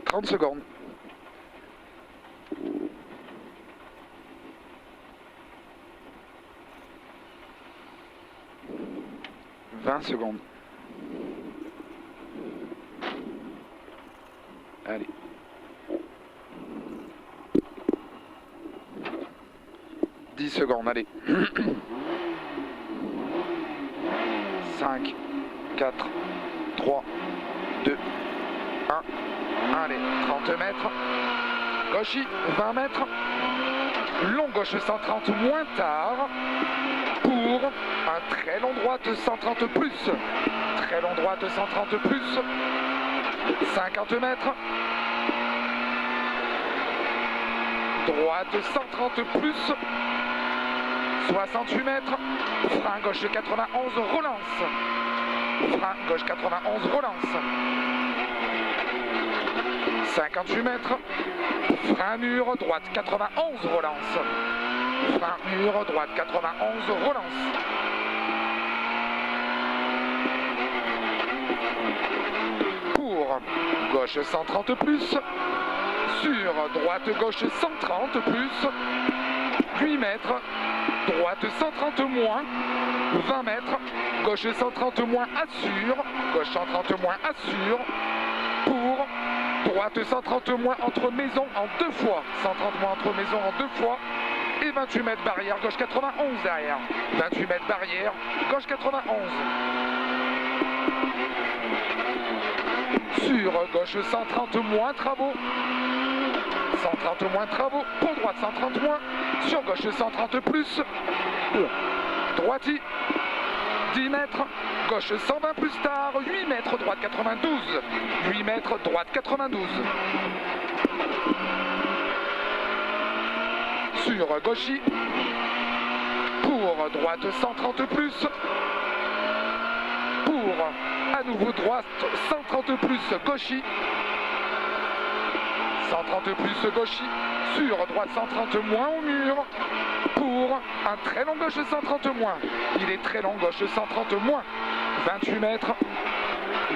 30 secondes. 20 secondes. Allez. 10 secondes, allez. 5, 4, 3, 2, 1. Allez, 30 mètres. Gauchy, 20 mètres. Long gauche 130 moins tard. Pour un très long droite 130 plus. Très long droite 130 plus. 50 mètres. Droite 130 plus. 68 mètres. Frein gauche 91, relance. Frein gauche 91, relance. 58 mètres. Frein mur, droite 91, relance. Frein mur, droite 91, relance. Pour gauche 130 plus. Sur droite gauche 130 plus. 8 mètres. Droite 130 moins. 20 mètres. Gauche 130 moins, assure. Gauche 130 moins, assure. Pour droite 130 moins entre maisons en 2 fois. 130 moins entre maisons en 2 fois. Et 28 mètres barrière, gauche 91 derrière. 28 mètres barrière, gauche 91. Sur gauche 130 moins travaux. 130 moins travaux. Pour droite 130 moins. Sur gauche 130 plus. Droiti. 10 mètres. Gauche 120 plus tard. 8 mètres, droite 92. 8 mètres, droite 92. Sur gauchy. Pour droite 130 plus. Pour à nouveau droite 130 plus gauchy. 130 plus gauchy. Sur droite 130 moins au mur. Pour un très long gauche 130 moins. Il est très long gauche 130 moins. 28 mètres.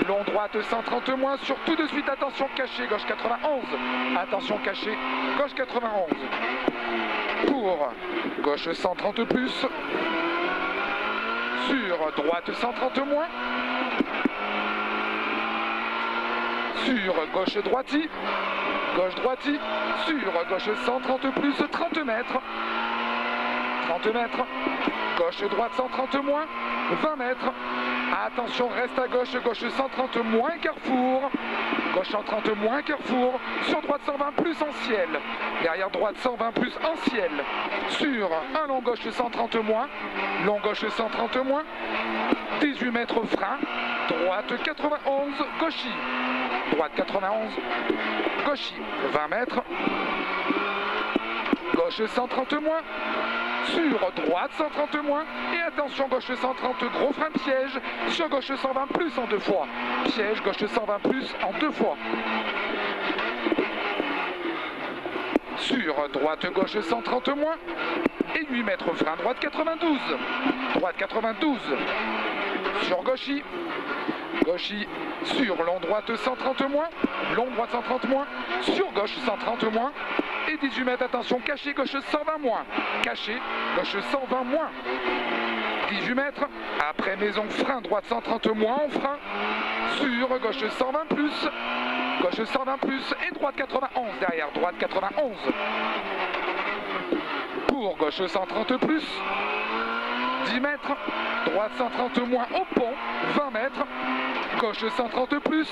Long droite 130 moins. Sur tout de suite, attention caché, gauche 91. Attention caché, gauche 91. Pour gauche 130 plus. Sur droite 130 moins. Sur gauche droiti. Gauche droiti. Sur gauche 130 plus. 30 mètres. 30 mètres. Gauche droite 130 moins. 20 mètres. Attention, reste à gauche. Gauche 130 moins, carrefour. Gauche 130 moins, carrefour. Sur droite 120 plus en ciel. Derrière droite 120 plus en ciel. Sur un long gauche 130 moins. Long gauche 130 moins. 18 mètres frein. Droite 91, gauchy. Droite 91, gauchy. 20 mètres. Gauche 130 moins. Sur droite 130 moins. Et attention, gauche 130, gros frein piège. Sur gauche 120 plus en 2 fois. Piège, gauche 120 plus en 2 fois. Sur droite gauche 130 moins. Et 8 mètres frein, droite 92. Droite 92. Sur gauchy. Gauchy. Sur long droite 130 moins. Long droite 130 moins. Sur gauche 130 moins. Et 18 mètres, attention, caché, gauche 120 moins. Caché, gauche 120 moins. 18 mètres. Après maison, frein, droite 130 moins en frein. Sur gauche 120 plus. Gauche 120 plus. Et droite 91 derrière. Droite 91. Pour gauche 130 plus. 10 mètres. Droite 130 moins au pont. 20 mètres. Gauche 130 plus.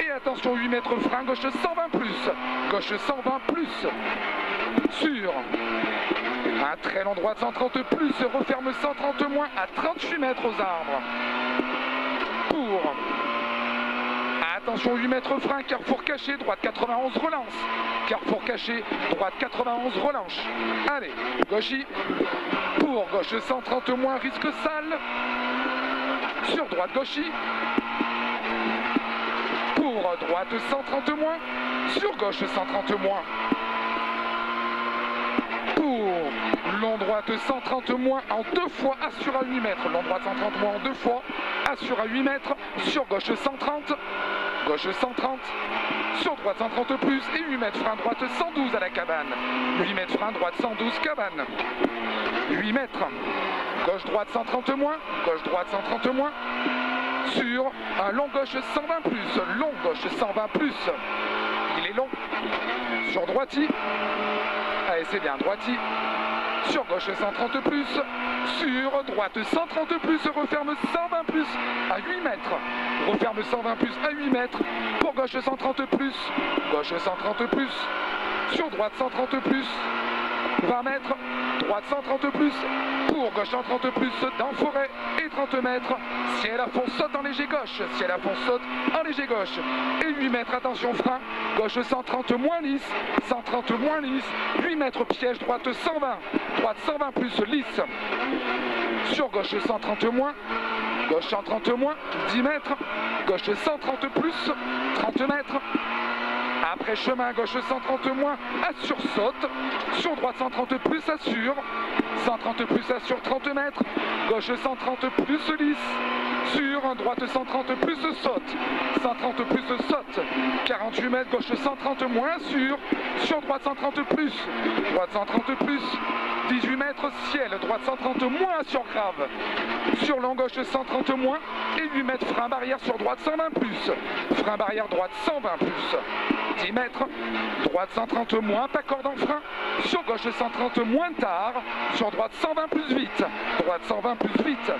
Et attention, 8 mètres frein. Gauche 120 plus. Gauche 120 plus. Sur un très long droite 130 plus. Referme 130 moins à 38 mètres aux arbres. Pour attention, 8 mètres frein. Carrefour caché. Droite 91 relance. Carrefour caché. Droite 91 relance. Allez, gauchy. Pour gauche 130 moins. Risque sale. Sur droite gauchy. Pour droite 130 moins. Sur gauche 130 moins. Pour long droite 130 moins en 2 fois. Assure à 8 mètres. Long droite 130 moins en 2 fois. Assure à 8 mètres. Sur gauche 130. gauche 130, sur droite 130 plus et 8 mètres frein droite 112 à la cabane. 8 mètres frein droite 112 cabane. 8 mètres, gauche droite 130 moins, gauche droite 130 moins, sur un long gauche 120 plus, long gauche 120 plus, il est long, sur droiti, allez c'est bien droiti, sur gauche 130 plus, sur droite 130 plus, referme 120 plus à 8 mètres, referme 120 plus à 8 mètres, pour gauche 130 plus, gauche 130 plus, sur droite 130 plus, 20 mètres, droite 130 plus, pour gauche 130 plus dans forêt et 30 mètres, ciel à fond saute en léger gauche, ciel à fond saute en léger gauche, et 8 mètres, attention frein, gauche 130 moins lisse, 130 moins lisse, 8 mètres piège, droite 120, droite 120 plus lisse, sur gauche 130 moins, gauche 130 moins, 10 mètres, gauche 130 plus, 30 mètres, après chemin gauche 130 moins, assure saute, sur droite 130 plus assure, 130 plus assure 30 mètres, gauche 130 plus lisse, sur droite 130 plus saute, 130 plus saute, 48 mètres, gauche 130 moins assure, sur droite 130 plus, droite 130 plus, 18 mètres ciel, droite 130 moins sur grave, sur long gauche 130 moins et 8 mètres frein barrière sur droite 120 plus, frein barrière droite 120 plus, 10 mètres, droite 130 moins, pas corde en frein, sur gauche 130 moins tard, sur droite 120 plus vite, droite 120 plus vite,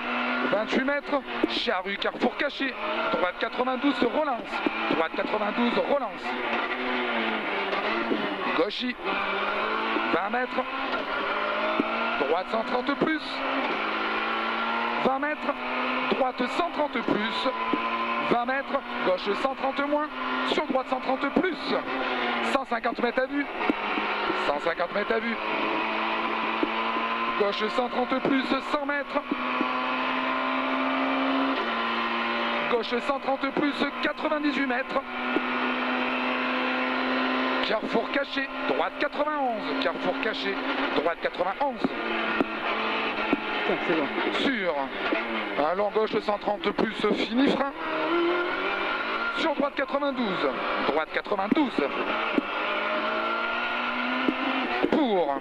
28 mètres, charrue carrefour caché, droite 92 relance, droite 92 relance, gauchy, 20 mètres, droite 130 plus, 20 mètres, droite 130 plus, 20 mètres, gauche 130 moins, sur droite 130 plus, 150 mètres à vue, 150 mètres à vue, gauche 130 plus, 100 mètres, gauche 130 plus, 98 mètres, carrefour caché, droite 91, carrefour caché, droite 91. C'est bon. Sur un long gauche 130 plus, fini frein. Sur droite 92, droite 92. Pour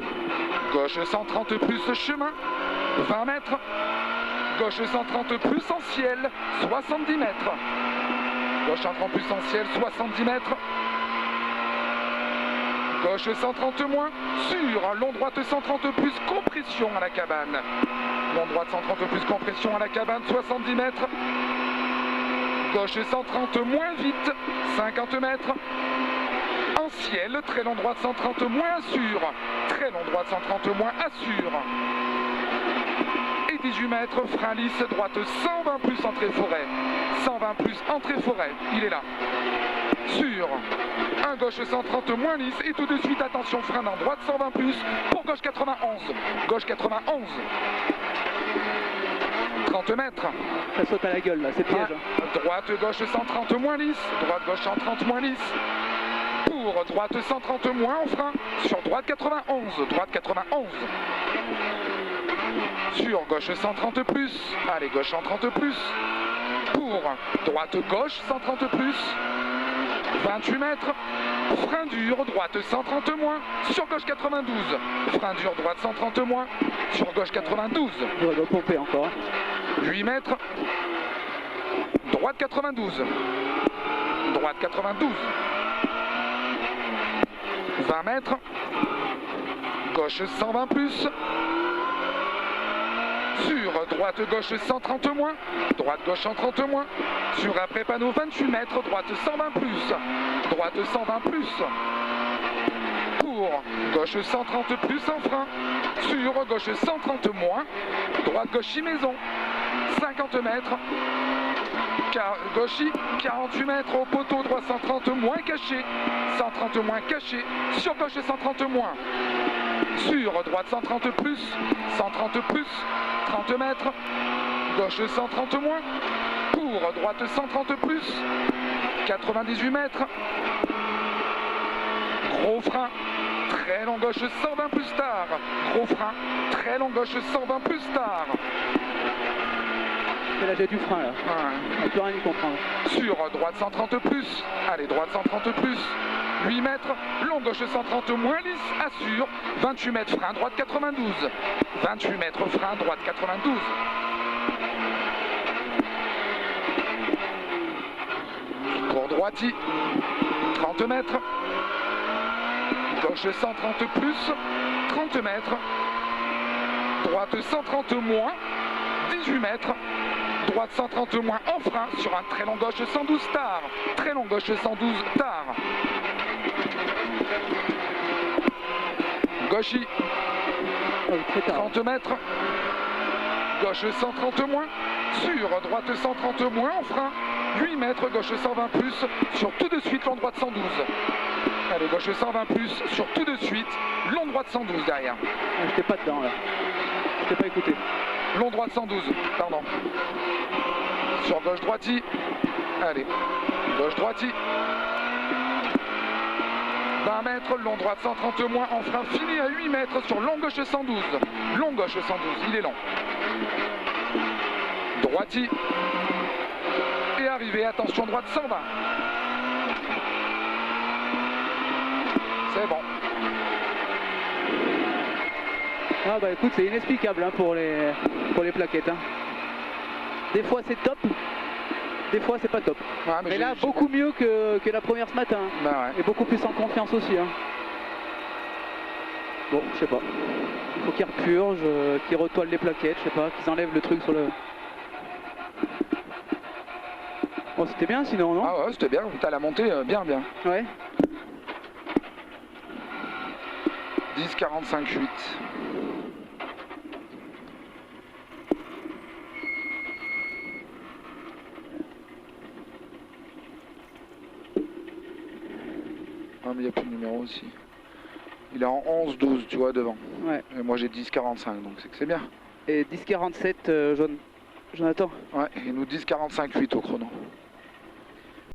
gauche 130 plus chemin, 20 mètres. Gauche 130 plus en ciel, 70 mètres. Gauche 130 plus en ciel, 70 mètres. Gauche 130 moins, sur long droite 130 plus, compression à la cabane. Long droite 130 plus, compression à la cabane, 70 mètres. Gauche 130 moins vite, 50 mètres. En ciel, très long droite 130 moins assure. Très long droite 130 moins assure. Et 18 mètres, frein lisse, droite 120 plus, entrée forêt. 120 plus, entrée forêt, il est là. Sur un gauche 130 moins lisse et tout de suite attention frein dans droite 120 plus pour gauche 91, gauche 91, 30 mètres, Ça saute à la gueule là, c'est piège. droite gauche 130 moins lisse, droite gauche 130 moins lisse, pour droite 130 moins en frein, sur droite 91, droite 91, sur gauche 130 plus, allez gauche 130 plus, pour droite gauche 130 plus, 28 mètres, frein dur, droite 130 moins, sur gauche 92, frein dur, droite 130 moins, sur gauche 92, On va pomper encore. 8 mètres, droite 92, droite 92, 20 mètres, gauche 120 plus, sur droite gauche 130 moins, droite gauche 130 moins, sur après panneau 28 mètres, droite 120 plus, droite 120 plus, pour gauche 130 plus en frein, sur gauche 130 moins, droite gauche maison, 50 mètres, gauchy, 48 mètres au poteau, droite 130 moins caché, 130 moins caché, sur gauche 130 moins, sur droite 130 plus, 130 plus, 30 mètres, gauche 130 moins, pour droite 130 plus, 98 mètres, gros frein, très long gauche 120 plus tard, gros frein, très long gauche 120 plus tard, C'est là, j'ai du frein là. Ouais. On peut rien y comprendre. Sur droite 130 plus. Allez, droite 130 plus. 8 mètres, long gauche 130 moins lisse, assure. 28 mètres, frein, droite 92. 28 mètres, frein, droite 92. Pour droiti, 30 mètres. Gauche 130 plus, 30 mètres. Droite 130 moins, 18 mètres. Droite 130 moins en frein sur un très long gauche 112 tard. Très long gauche 112 tard. Gauchy, Oh, très tard. 30 mètres. Gauche 130 moins. Sur droite 130 moins en frein. 8 mètres, gauche 120 plus. Sur tout de suite, long droite 112. Allez, gauche 120 plus. Sur tout de suite, long droite 112 derrière. Ah, j'étais pas dedans là. Je t'ai pas écouté. Long droite 112, pardon. Sur gauche droiti. Allez, gauche droiti. 20 mètres, long droite 130 moins en frein fini à 8 mètres sur long gauche 112. Long gauche 112, il est long. Droiti. Et arrivé, attention droite 120. C'est bon. Ah bah écoute, c'est inexplicable hein, pour les plaquettes. Hein. Des fois c'est top, des fois c'est pas top. Ouais, mais là, beaucoup mieux que la première ce matin. Bah ouais. Et beaucoup plus en confiance aussi. Hein. Bon, je sais pas. Il faut qu'ils repurgent, qu'ils retoilent les plaquettes, je sais pas, qu'ils enlèvent le truc sur le... Bon, c'était bien sinon, non? Ah ouais, c'était bien, t'as la montée bien. Ouais. 10,45,8. Ah mais il n'y a plus de numéro aussi. Il est en 11-12, tu vois, devant. Ouais. Et moi j'ai 10,45, donc c'est que c'est bien. Et 10,47 Jonathan. Ouais, et nous 10,45,8 au chrono.